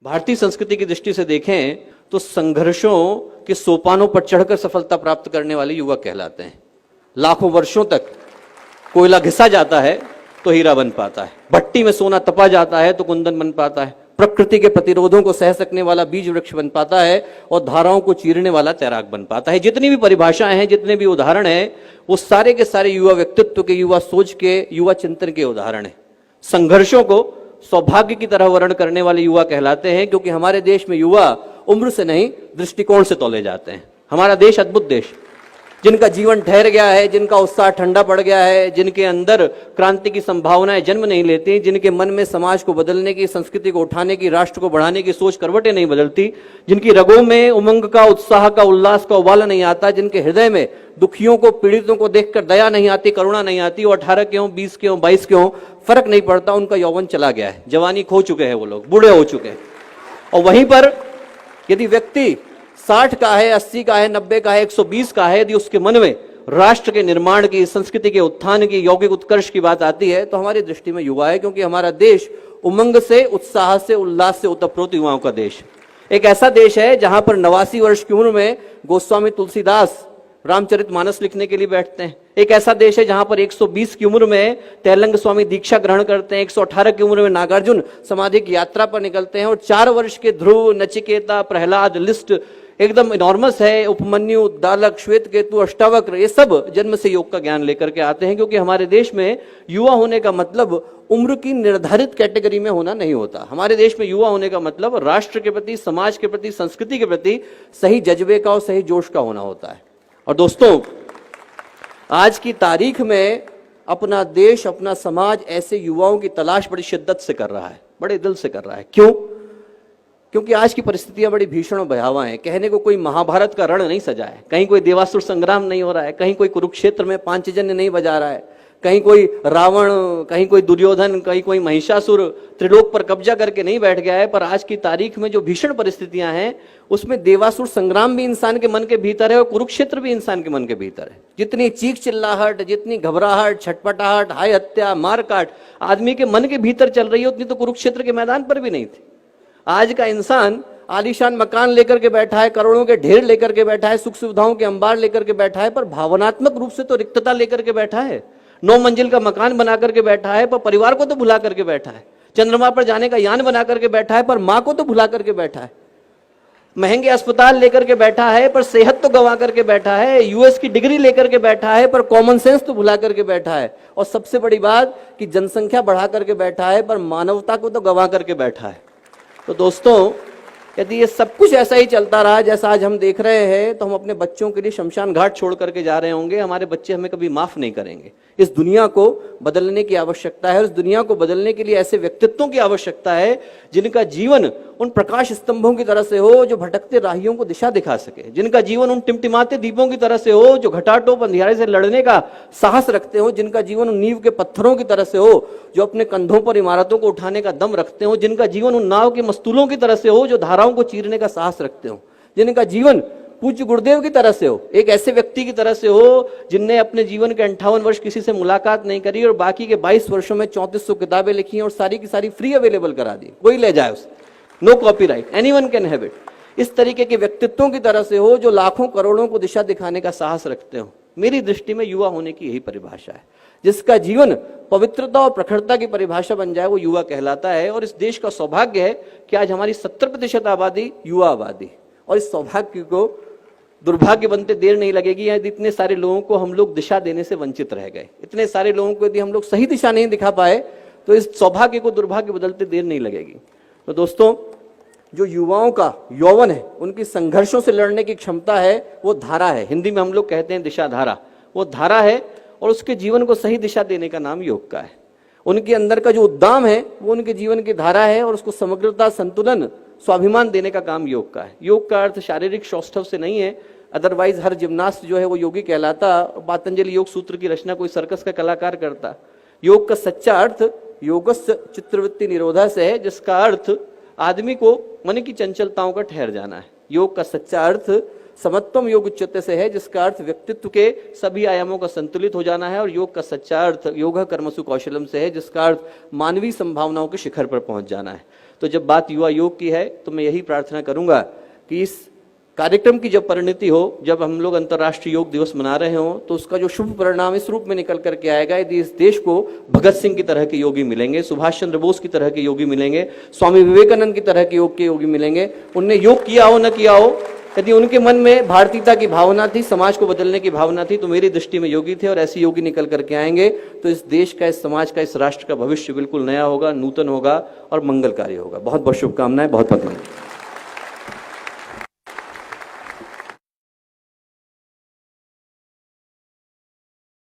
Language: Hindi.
भारतीय संस्कृति की दृष्टि से देखें तो संघर्षों के सोपानों पर चढ़कर सफलता प्राप्त करने वाले युवक कहलाते हैं। लाखों वर्षों तक कोयला घिसा जाता है तो हीरा बन पाता है, भट्टी में सोना तपा जाता है तो कुंदन बन पाता है, प्रकृति के प्रतिरोधों को सह सकने वाला बीज वृक्ष बन पाता है और धाराओं को चीरने वाला तैराक बन पाता है। जितनी भी परिभाषाएं हैं, जितने भी उदाहरण हैं, वो सारे के सारे युवा व्यक्तित्व के, युवा सोच के, युवा चिंतन के उदाहरण हैं। संघर्षों को सौभाग्य की तरह वर्ण करने वाले युवा कहलाते हैं, क्योंकि हमारे देश में युवा उम्र से नहीं दृष्टिकोण से तौले जाते हैं। हमारा देश अद्भुत देश, जिनका जीवन ठहर गया है, जिनका उत्साह ठंडा पड़ गया है, जिनके अंदर क्रांति की संभावनाएं जन्म नहीं लेती, जिनके मन में समाज को बदलने की, संस्कृति को उठाने की, राष्ट्र को बढ़ाने की सोच करवटें नहीं बदलती, जिनकी रगों में उमंग का, उत्साह का, उल्लास का उबाला नहीं आता, जिनके हृदय में दुखियों को, पीड़ितों को देखकर दया नहीं आती, करुणा नहीं आती, वो 18 के हों, 20 के हों, 22 के हों, फर्क नहीं पड़ता, उनका यौवन चला गया है, जवानी खो चुके हैं, वो लोग बूढ़े हो चुके हैं। और वहीं पर यदि व्यक्ति 60 का है, 80 का है, 90 का है, 120 का है, यदि उसके मन में राष्ट्र के निर्माण की, संस्कृति के उत्थान की, यौगिक उत्कर्ष की बात आती है, तो हमारी दृष्टि में युवा है, क्योंकि हमारा देश उमंग से, उत्साह से, उल्लास से ओतप्रोत युवाओं का देश। एक ऐसा देश है जहां पर 89 वर्ष की उम्र में गोस्वामी तुलसीदास रामचरितमानस लिखने के लिए बैठते हैं। एक ऐसा देश है जहां पर 120 की उम्र में तेलंग स्वामी दीक्षा ग्रहण करते हैं, 118 की उम्र में नागार्जुन समाधि की यात्रा पर निकलते हैं, और 4 वर्ष के ध्रुव, नचिकेता, प्रहलाद, लिस्ट एकदम इनॉर्मस है, उपमन्यु, दालक, श्वेतकेतु, अष्टावक्र, ये सब जन्म से योग का ज्ञान लेकर के आते हैं। क्योंकि हमारे देश में युवा होने का मतलब उम्र की निर्धारित कैटेगरी में होना नहीं होता। हमारे देश में युवा होने का मतलब राष्ट्र के प्रति, समाज के प्रति, संस्कृति के प्रति सही जज्बे का और सही जोश का होना होता है। और दोस्तों, आज की तारीख में अपना देश, अपना समाज ऐसे युवाओं की तलाश बड़ी शिद्दत से कर रहा है, बड़े दिल से कर रहा है। क्यों? क्योंकि आज की परिस्थितियां बड़ी भीषण और भयावह हैं। कहने को कोई महाभारत का रण नहीं सजा है, कहीं कोई देवासुर संग्राम नहीं हो रहा है, कहीं कोई कुरुक्षेत्र में पांचजन्य नहीं बजा रहा है, कहीं कोई रावण, कहीं कोई दुर्योधन, कहीं कोई महिषासुर त्रिलोक पर कब्जा करके नहीं बैठ गया है। पर आज की तारीख में जो भीषण परिस्थितियां हैं, उसमें देवासुर संग्राम भी इंसान के मन के भीतर है और कुरुक्षेत्र भी इंसान के मन के भीतर है। जितनी चीख चिल्लाहट, जितनी घबराहट, छटपटाहट, हाय हत्या, मारकाट आदमी के मन के भीतर चल रही है, उतनी तो कुरुक्षेत्र के मैदान पर भी नहीं थी। आज का इंसान आलीशान मकान लेकर के बैठा है, करोड़ों के ढेर लेकर के बैठा है, सुख सुविधाओं के अंबार लेकर के बैठा है, पर भावनात्मक रूप से तो रिक्तता लेकर के बैठा है। 9 मंजिल का मकान बना करके बैठा है, पर परिवार को तो भुला करके बैठा है। चंद्रमा पर जाने का यान बना करके बैठा है, पर मां को तो भुला करके बैठा है। महंगे अस्पताल लेकर के बैठा है, पर सेहत तो गंवा करके बैठा है। यूएस की डिग्री लेकर के बैठा है, पर कॉमन सेंस तो भुला करके बैठा है। और सबसे बड़ी बात कि जनसंख्या बढ़ा करके बैठा है, पर मानवता को तो गंवा करके बैठा है। तो दोस्तों, यदि ये सब कुछ ऐसा ही चलता रहा जैसा आज हम देख रहे हैं, तो हम अपने बच्चों के लिए शमशान घाट छोड़ करके जा रहे होंगे। हमारे बच्चे हमें कभी माफ नहीं करेंगे। इस दुनिया को बदलने की आवश्यकता है। इस दुनिया को बदलने के लिए ऐसे व्यक्तित्वों की आवश्यकता है जिनका जीवन उन प्रकाश स्तंभों की तरह से हो जो भटकते राहियों को दिशा दिखा सके, जिनका जीवन उन टिमटिमाते दीपों की तरह से हो जो घटाटोप अंधियारे से लड़ने का साहस रखते हो, जिनका जीवन उन नींव के पत्थरों की तरह से हो जो अपने कंधों पर इमारतों को उठाने का दम रखते हो, जिनका जीवन उन नाव के मस्तूलों की तरह से हो जो धाराओं को चीरने का साहस रखते हो, जिनका जीवन पूज्य गुरुदेव की तरह से हो, एक ऐसे व्यक्ति की तरह से हो जिनने अपने जीवन के 58 वर्ष किसी से मुलाकात नहीं करी और बाकी के 22 वर्षों में 3400 किताबें लिखी और सारी की सारी फ्री अवेलेबल करा दी, कोई ले जाए उसे, no copyright, anyone can have it. इस तरीके के व्यक्तित्वों की तरह से हो जो लाखों करोड़ों को दिशा दिखाने का साहस रखते हो। मेरी दृष्टि में युवा होने की यही परिभाषा है। जिसका जीवन पवित्रता और प्रखरता की परिभाषा बन जाए वो युवा कहलाता है। और इस देश का सौभाग्य है कि आज हमारी 70% आबादी युवा आबादी, और इस सौभाग्य को दुर्भाग्य बनते देर नहीं लगेगी। यदि इतने सारे लोगों को हम लोग दिशा देने से वंचित रह गए, इतने सारे लोगों को यदि हम लोग सही दिशा नहीं दिखा पाए, तो इस सौभाग्य को दुर्भाग्य बदलते देर नहीं लगेगी। तो दोस्तों, जो युवाओं का यौवन है, उनकी संघर्षों से लड़ने की क्षमता है, वो धारा है। हिंदी में हम लोग कहते हैं दिशा धारा, वो धारा है। और उसके जीवन को सही दिशा देने का नाम योग का है। उनके अंदर का जो उद्दाम है वो उनके जीवन की धारा है, और उसको समग्रता, संतुलन, स्वाभिमान देने का काम योग का है। योग का अर्थ शारीरिक सौष्ठव से नहीं है, अदरवाइज हर जिम्नास्ट जो है वो योगी कहलाता। पतंजलि योग सूत्र की रचना कोई सर्कस का कलाकार करता। योग का सच्चा अर्थ योगस्य चित्तवृत्ति निरोधा से है, जिसका अर्थ आदमी को मन की चंचलताओं का ठहर जाना है। योग का सच्चा अर्थ समत्वम योग उच्चते से है, जिसका अर्थ व्यक्तित्व के सभी आयामों का संतुलित हो जाना है। और योग का सच्चा अर्थ योग कर्मसु कौशलम से है, जिसका अर्थ मानवीय संभावनाओं के शिखर पर पहुंच जाना है। तो जब बात युवा योग की है तो मैं यही प्रार्थना करूंगा कि इस कार्यक्रम की जब परिणति हो, जब हम लोग अंतर्राष्ट्रीय योग दिवस मना रहे हो, तो उसका जो शुभ परिणाम इस रूप में निकल करके आएगा, यदि इस देश को भगत सिंह की तरह के योगी मिलेंगे, सुभाष चंद्र बोस की तरह के योगी मिलेंगे, स्वामी विवेकानंद की तरह के योगी मिलेंगे, उनने योग किया हो न किया हो, यदि उनके मन में भारतीयता की भावना थी, समाज को बदलने की भावना थी, तो मेरी दृष्टि में योगी थे, और ऐसे योगी निकल करके आएंगे तो इस देश का, इस समाज का, इस राष्ट्र का भविष्य बिल्कुल नया होगा, नूतन होगा और मंगलकारी होगा। बहुत बहुत शुभकामनाएं, बहुत बहुत मंगल।